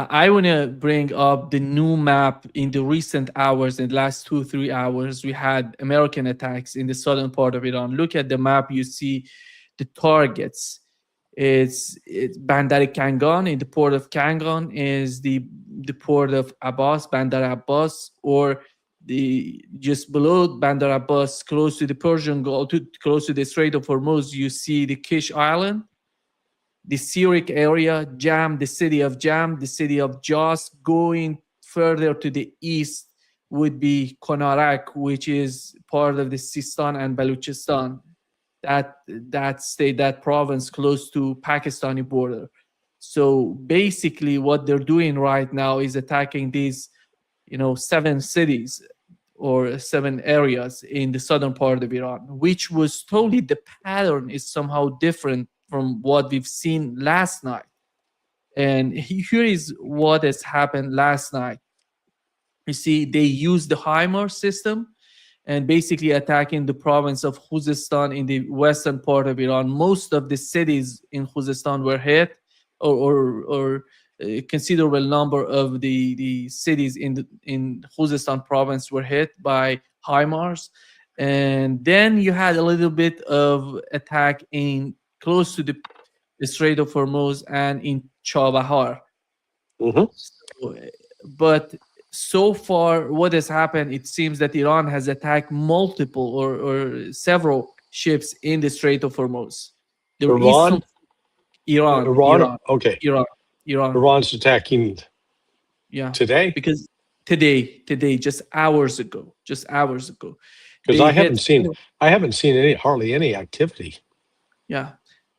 I want to bring up the new map in the recent hours, in the last 2 3 hours. We had American attacks in the southern part of Iran. Look at the map, you see the targets. It's Bandar Kangan. In the port of Kangan is the port of Abbas, Bandar Abbas, or the just below Bandar Abbas, close to the Persian Gulf, close to the Strait of Hormuz, you see the Kish Island, the Syriac area, Jam, the city of Jam, the city of Jas. Going further to the east would be Konarak, which is part of the Sistan and Baluchistan. That state, that province close to Pakistani border. So basically what they're doing right now is attacking these, 7 cities or 7 areas in the southern part of Iran, which was totally, the pattern is somehow different from what we've seen last night. And here is what has happened last night. You see, they used the HIMARS system and basically attacking the province of Khuzestan in the western part of Iran. Most of the cities in Khuzestan were hit, or a considerable number of the cities in Khuzestan province were hit by HIMARS. And then you had a little bit of attack in close to the Strait of Hormuz and in Chabahar. Mm-hmm. But so far, what has happened, it seems that Iran has attacked multiple or several ships in the Strait of Hormuz. Iran? Iran. Okay. Iran. Iran's attacking today? Because today, just hours ago. Because I haven't seen hardly any activity. Yeah.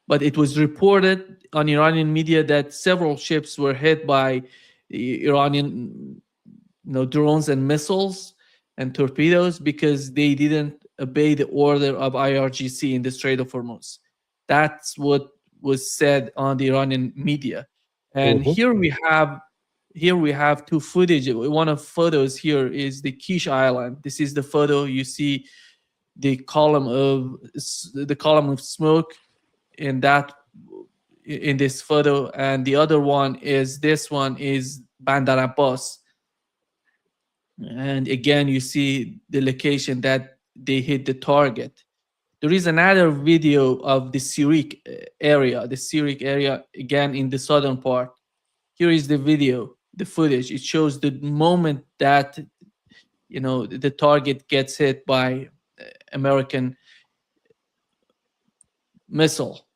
But it was reported on Iranian media that several ships were hit by Iranian drones and missiles and torpedoes because they didn't obey the order of IRGC in the Strait of Hormuz. That's what was said on the Iranian media. And here we have two footage. One of photos here is the Kish Island. This is the photo. You see the column of smoke in this photo, and the other one is Bandar Abbas. And again, you see the location that they hit the target. There is another video of the Syriac area, again in the southern part. Here is the video, the footage. It shows the moment that the target gets hit by American missile.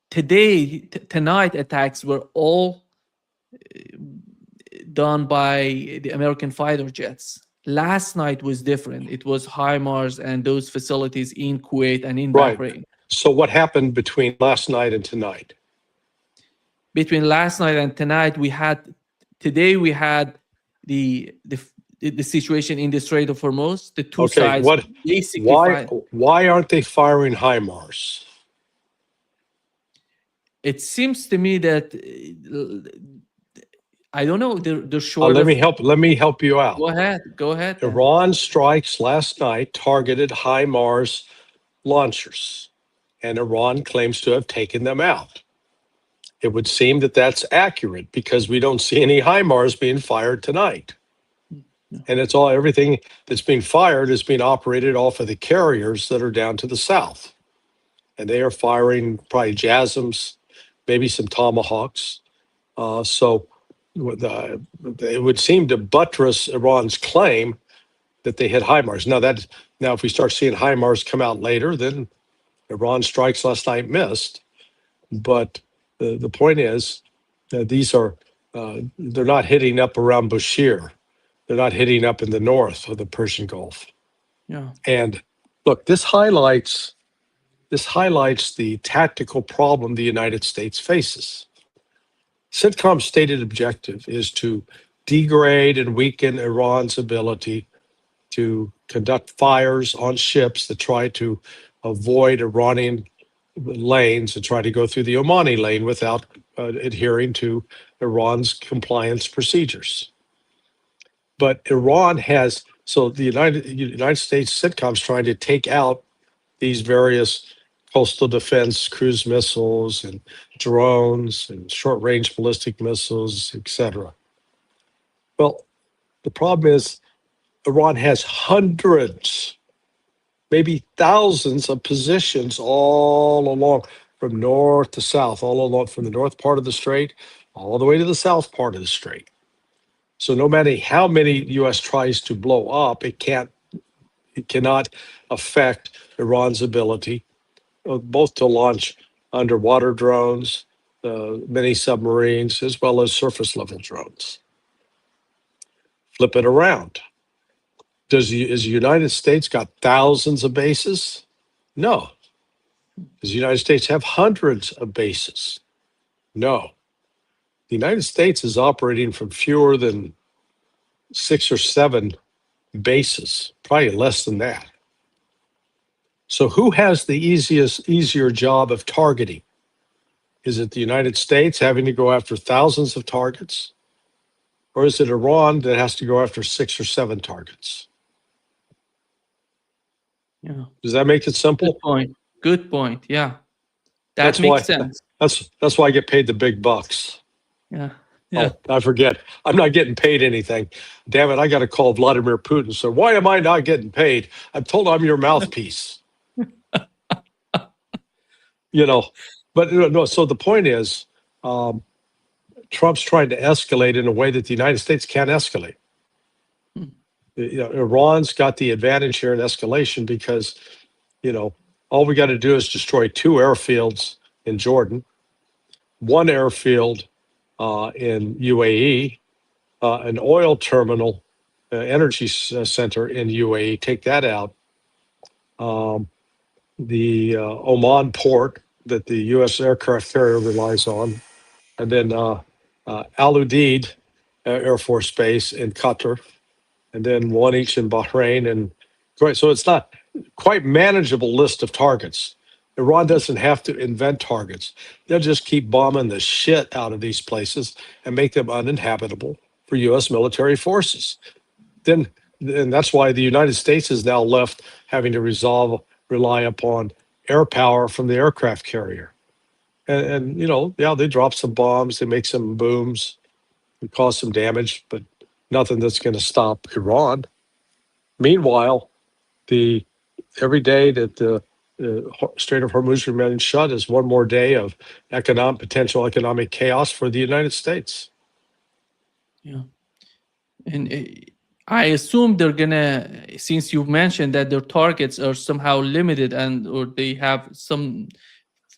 Tonight attacks were all done by the American fighter jets. Last night was different. It was HIMARS and those facilities in Kuwait and in Bahrain. So what happened between last night and tonight? Between last night and tonight, today we had the situation in the Strait of Hormuz. The two sides basically why aren't they firing HIMARS? It seems to me that I don't know. They're short. Let me help you out. Go ahead. Iran strikes last night targeted HIMARS launchers, and Iran claims to have taken them out. It would seem that that's accurate because we don't see any HIMARS being fired tonight. And everything that's being fired is being operated off of the carriers that are down to the south. And they are firing probably JASSMs, maybe some Tomahawks. It would seem to buttress Iran's claim that they hit HIMARS. Now, if we start seeing HIMARS come out later, then Iran strikes last night missed. But the point is, these are they're not hitting up around Bushehr. They're not hitting up in the north of the Persian Gulf. Yeah. And look, this highlights the tactical problem the United States faces. CENTCOM's stated objective is to degrade and weaken Iran's ability to conduct fires on ships that try to avoid Iranian lanes and try to go through the Omani lane without adhering to Iran's compliance procedures. But Iran the United States CENTCOM's trying to take out these various coastal defense, cruise missiles, and drones, and short-range ballistic missiles, etc. Well, the problem is Iran has hundreds, maybe thousands of positions all along from north to south, all along from the north part of the strait all the way to the south part of the strait. So no matter how many U.S. tries to blow up, it cannot affect Iran's ability both to launch underwater drones, mini submarines, as well as surface level drones. Flip it around. Is the United States got thousands of bases? No. Does the United States have hundreds of bases? No. The United States is operating from fewer than 6 or 7 bases, probably less than that. So who has the easier job of targeting? Is it the United States having to go after thousands of targets? Or is it Iran that has to go after 6 or 7 targets? Yeah. Does that make it simple? Good point. Good point. Yeah. That's makes why sense. that's why I get paid the big bucks. Yeah. Yeah. Oh, I forget. I'm not getting paid anything. Damn it, I got to call Vladimir Putin. So why am I not getting paid? I'm told I'm your mouthpiece. But no, so the point is, Trump's trying to escalate in a way that the United States can't escalate. Iran's got the advantage here in escalation because, all we got to do is destroy 2 airfields in Jordan, 1 airfield in UAE, an oil terminal, energy center in UAE, take that out. The Oman port that the U.S. aircraft carrier relies on, and then Al Udeid Air Force Base in Qatar, and then 1 each in Bahrain. And so it's not quite manageable list of targets. Iran doesn't have to invent targets. They'll just keep bombing the shit out of these places and make them uninhabitable for U.S. military forces. And that's why the United States is now left having to rely upon air power from the aircraft carrier. And they drop some bombs, they make some booms, they cause some damage, but nothing that's going to stop Iran. Meanwhile, every day that the Strait of Hormuz remains shut is one more day of potential economic chaos for the United States. Yeah. And I assume they're gonna, since you mentioned that their targets are somehow limited or they have some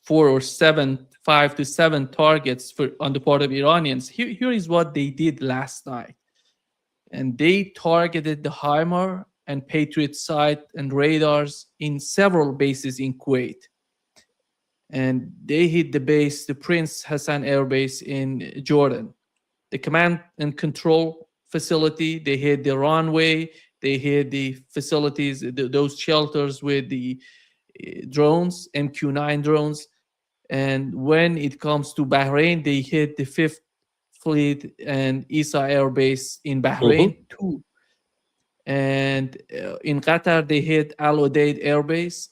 4 or 7, 5 to 7 targets on the part of Iranians. Here is what they did last night. And they targeted the HIMARS and Patriot site and radars in several bases in Kuwait. And they hit the Prince Hassan Air Base in Jordan, the command and control facility. They hit the runway. They hit the facilities, those shelters with the drones, MQ-9 drones. And when it comes to Bahrain, they hit the 5th Fleet and Isa Air Base in Bahrain too. And in Qatar, they hit Al Udeid Air Base.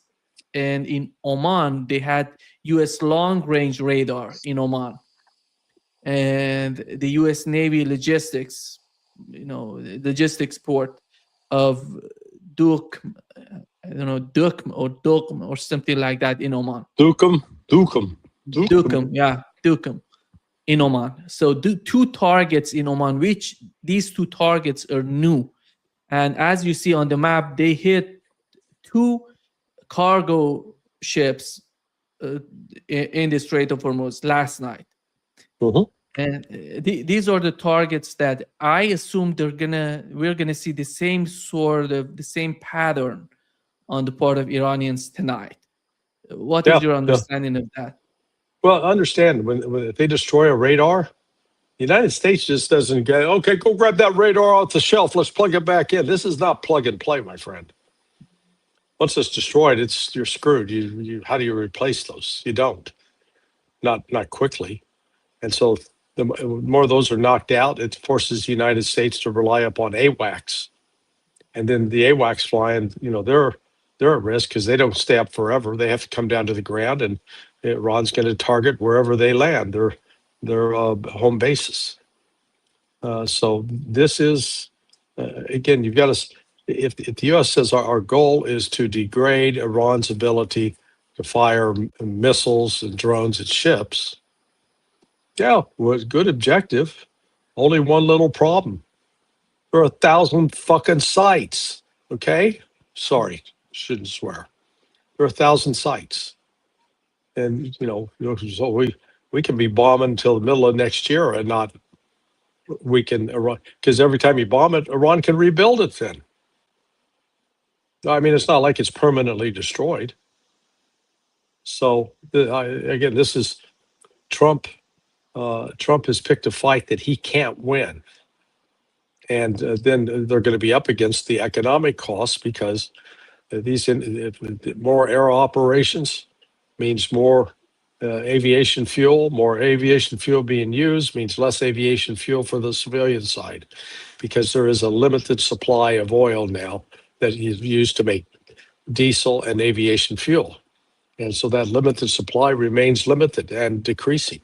And in Oman, they had U.S. long-range radar in Oman. And the U.S. Navy logistics port of Duqm, Duqm or something like that in Oman. Duqm, yeah, Duqm in Oman. So 2 targets in Oman, which these 2 targets are new. And as you see on the map, they hit 2 cargo ships in the Strait of Hormuz last night. And these are the targets that I assume we're gonna see the same pattern on the part of Iranians tonight. What is your understanding of that? Well, understand when they destroy a radar, the United States just doesn't go, okay, go grab that radar off the shelf. Let's plug it back in. This is not plug and play, my friend. Once it's destroyed, you're screwed. How do you replace those? You don't. Not quickly. And so the more those are knocked out, it forces the United States to rely upon AWACS. And then the AWACS flying, they're at risk because they don't stay up forever. They have to come down to the ground, and Iran's going to target wherever they land, their home bases. So this is, again, you've got to, if the U.S. says our goal is to degrade Iran's ability to fire missiles and drones at ships, yeah, was good objective. Only one little problem. There are 1,000 fucking sites. Okay? Sorry, shouldn't swear. There are 1,000 sites. And, so we can be bombing until the middle of next year and not weaken Iran. Because every time you bomb it, Iran can rebuild it then. I mean, it's not like it's permanently destroyed. So, again, this is Trump. Trump has picked a fight that he can't win. And then they're going to be up against the economic costs because more air operations means more aviation fuel. More aviation fuel being used means less aviation fuel for the civilian side, because there is a limited supply of oil now that is used to make diesel and aviation fuel. And so that limited supply remains limited and decreasing.